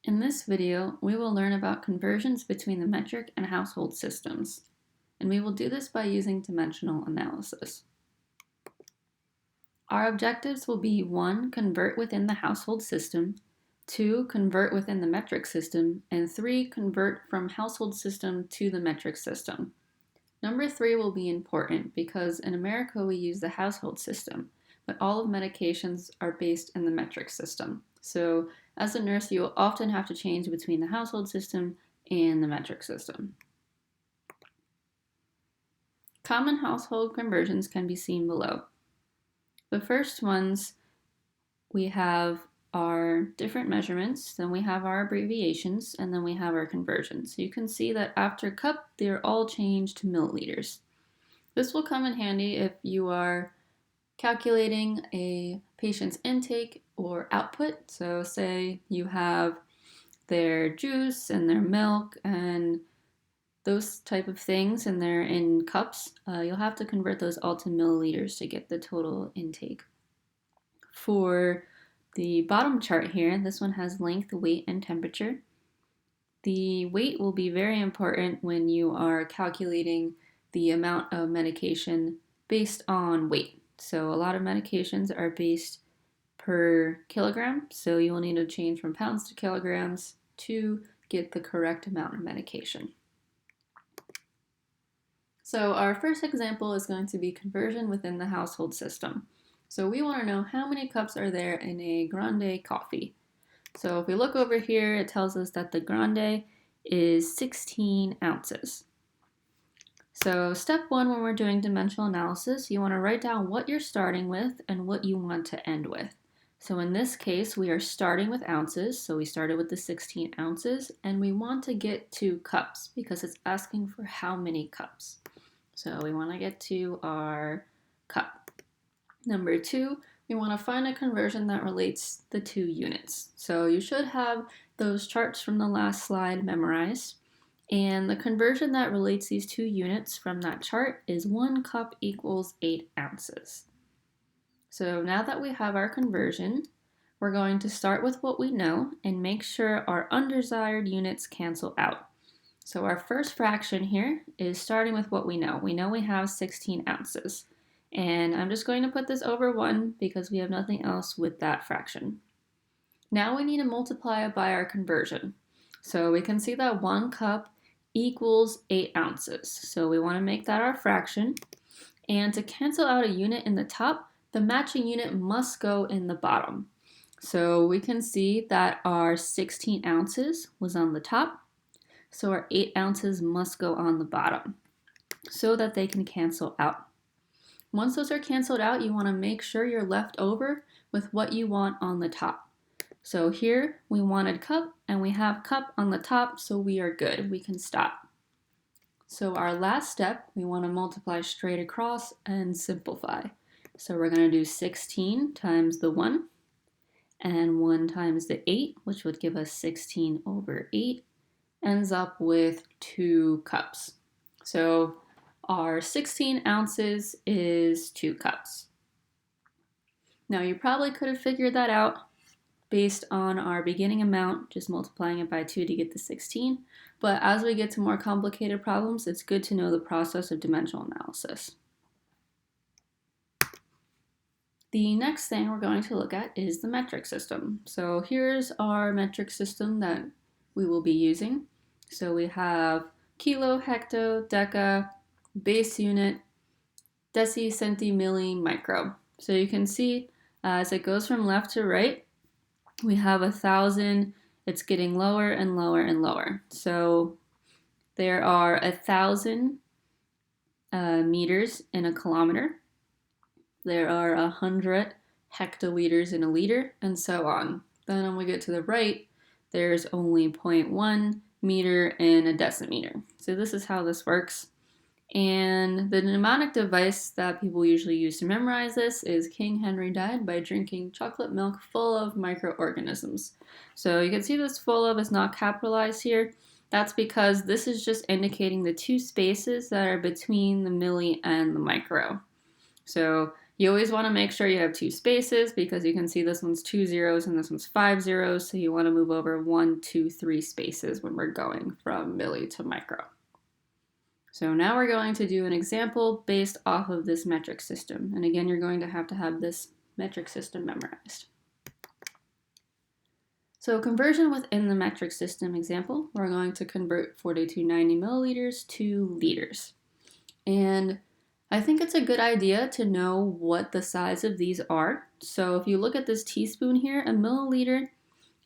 In this video, we will learn about conversions between the metric and household systems, and we will do this by using dimensional analysis. Our objectives will be 1. Convert within the household system, 2. Convert within the metric system, and 3. Convert from household system to the metric system. Number 3 will be important because in America we use the household system, but all of medications are based in the metric system. So as a nurse, you will often have to change between the household system and the metric system. Common household conversions can be seen below. The first ones, we have our different measurements, then we have our abbreviations, and then we have our conversions. So you can see that after cup, they're all changed to milliliters. This will come in handy if you are calculating a patient's intake or output. So say you have their juice and their milk and those type of things and they're in cups, you'll have to convert those all to milliliters to get the total intake. For the bottom chart here, this one has length, weight, and temperature. The weight will be very important when you are calculating the amount of medication based on weight. So a lot of medications are based per kilogram, so you will need to change from pounds to kilograms to get the correct amount of medication. So our first example is going to be conversion within the household system. So we want to know how many cups are there in a grande coffee. So if we look over here, it tells us that the grande is 16 ounces. So step 1, when we're doing dimensional analysis, you want to write down what you're starting with and what you want to end with. So in this case, we are starting with ounces. So we started with the 16 ounces and we want to get to cups because it's asking for how many cups. So we want to get to our cup. Number 2, we want to find a conversion that relates the two units. So you should have those charts from the last slide memorized. And the conversion that relates these two units from that chart is 1 cup equals 8 ounces. So now that we have our conversion, we're going to start with what we know and make sure our undesired units cancel out. So our first fraction here is starting with what we know. We know we have 16 ounces. And I'm just going to put this over 1 because we have nothing else with that fraction. Now we need to multiply it by our conversion. So we can see that 1 cup equals 8 ounces. So we want to make that our fraction. And to cancel out a unit in the top, the matching unit must go in the bottom. So we can see that our 16 ounces was on the top. So our 8 ounces must go on the bottom so that they can cancel out. Once those are canceled out, you want to make sure you're left over with what you want on the top. So here we wanted cup and we have cup on the top, so we are good. We can stop. So our last step, we want to multiply straight across and simplify. So we're going to do 16 times the 1 and 1 times the 8, which would give us 16 over 8, ends up with 2 cups. So our 16 ounces is 2 cups. Now you probably could have figured that out based on our beginning amount, just multiplying it by 2 to get the 16. But as we get to more complicated problems, it's good to know the process of dimensional analysis. The next thing we're going to look at is the metric system. So here's our metric system that we will be using. So we have kilo, hecto, deca, base unit, deci, centi, milli, micro. So you can see as it goes from left to right, we have 1,000. It's getting lower and lower and lower. So there are 1,000 meters in a kilometer. There are 100 hectoliters in a liter, and so on. Then when we get to the right, there's only 0.1 meter in a decimeter. So this is how this works. And the mnemonic device that people usually use to memorize this is King Henry died by drinking chocolate milk full of microorganisms. So you can see this full of is not capitalized here. That's because this is just indicating the two spaces that are between the milli and the micro. So You always want to make sure you have 2 spaces because you can see this one's 2 zeros and this one's 5 zeros, so you want to move over 1, 2, 3 spaces when we're going from milli to micro. So now we're going to do an example based off of this metric system. And again, you're going to have this metric system memorized. So conversion within the metric system example, we're going to convert 4290 milliliters to liters. And I think it's a good idea to know what the size of these are. So if you look at this teaspoon here, a milliliter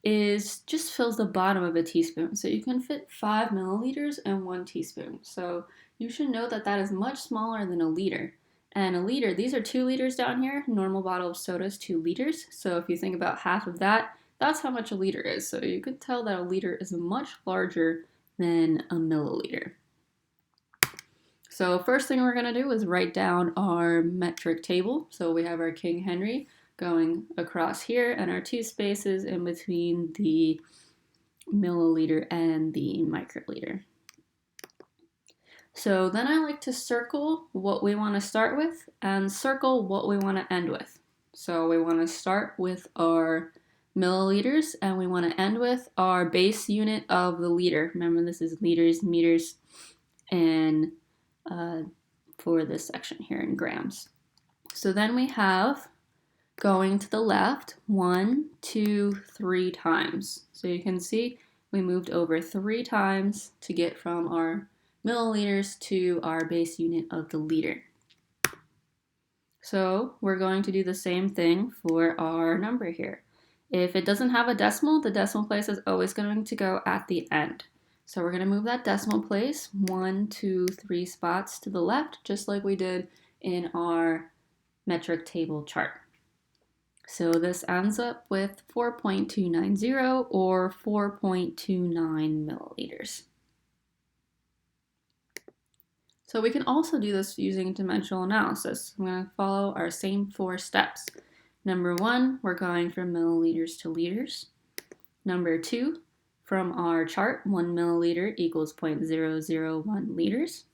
just fills the bottom of a teaspoon. So you can fit 5 milliliters in 1 teaspoon. So you should know that that is much smaller than a liter. And a liter, these are 2 liters down here. Normal bottle of soda is 2 liters. So if you think about half of that, that's how much a liter is. So you could tell that a liter is much larger than a milliliter. So first thing we're going to do is write down our metric table. So we have our King Henry going across here and our 2 spaces in between the milliliter and the microliter. So then I like to circle what we want to start with and circle what we want to end with. So we want to start with our milliliters and we want to end with our base unit of the liter. Remember, this is liters, meters, and for this section here in grams. So then we have going to the left 1, 2, 3 times. So you can see we moved over 3 times to get from our milliliters to our base unit of the liter. So we're going to do the same thing for our number here. If it doesn't have a decimal, the decimal place is always going to go at the end. So we're going to move that decimal place 1, 2, 3 spots to the left, just like we did in our metric table chart. So this ends up with 4.290 or 4.29 milliliters. So we can also do this using dimensional analysis. I'm going to follow our same 4 steps. Number 1, we're going from milliliters to liters. Number 2, from our chart, 1 milliliter equals 0.001 liters.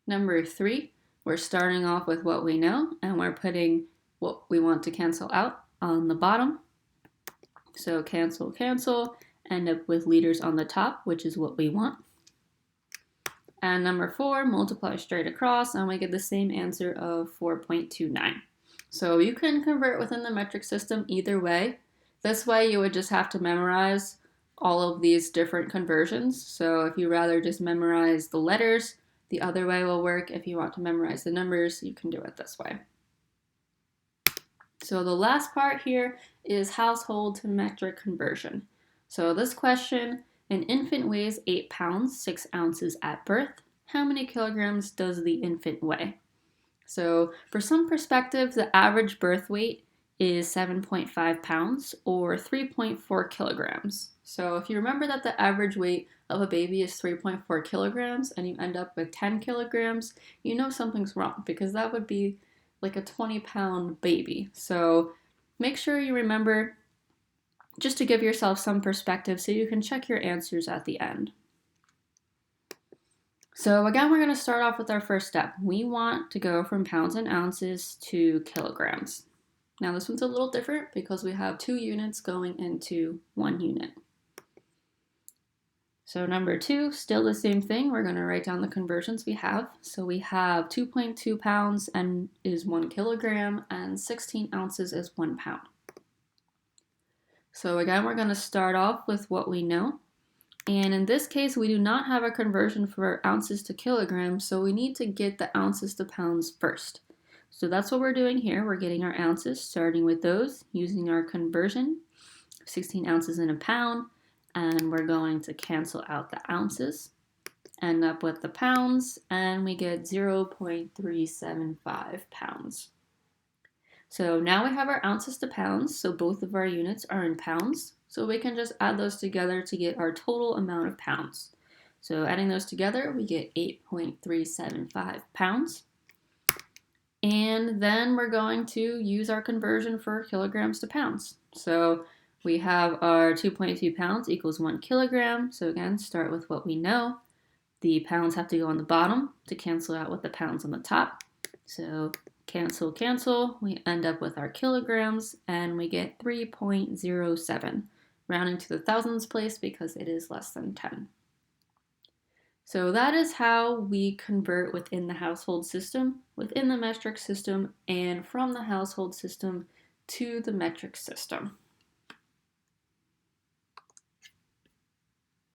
Number 3, we're starting off with what we know, and we're putting what we want to cancel out on the bottom. So cancel, cancel, end up with liters on the top, which is what we want. And number 4, multiply straight across, and we get the same answer of 4.29. So you can convert within the metric system either way. This way you would just have to memorize all of these different conversions. So if you rather just memorize the letters, the other way will work. If you want to memorize the numbers, you can do it this way. So the last part here is household to metric conversion. So this question, an infant weighs 8 pounds, 6 ounces at birth. How many kilograms does the infant weigh? So for some perspective, the average birth weight is 7.5 pounds or 3.4 kilograms. So if you remember that the average weight of a baby is 3.4 kilograms and you end up with 10 kilograms, you know something's wrong because that would be like a 20-pound baby. So make sure you remember just to give yourself some perspective so you can check your answers at the end. So again, we're going to start off with our first step. We want to go from pounds and ounces to kilograms. Now this one's a little different because we have 2 units going into 1 unit. So number 2, still the same thing. We're going to write down the conversions we have. So we have 2.2 pounds and is 1 kilogram and 16 ounces is 1 pound. So again, we're going to start off with what we know. And in this case, we do not have a conversion for ounces to kilograms, so we need to get the ounces to pounds first. So that's what we're doing here. We're getting our ounces, starting with those, using our conversion, 16 ounces in a pound, and we're going to cancel out the ounces, end up with the pounds, and we get 0.375 pounds. So now we have our ounces to pounds, so both of our units are in pounds. So we can just add those together to get our total amount of pounds. So adding those together, we get 8.375 pounds. And then we're going to use our conversion for kilograms to pounds. So we have our 2.2 pounds equals 1 kilogram. So again, start with what we know. The pounds have to go on the bottom to cancel out with the pounds on the top. So Cancel, cancel. We end up with our kilograms, and we get 3.07, rounding to the thousands place because it is less than 10. So that is how we convert within the household system, within the metric system, and from the household system to the metric system.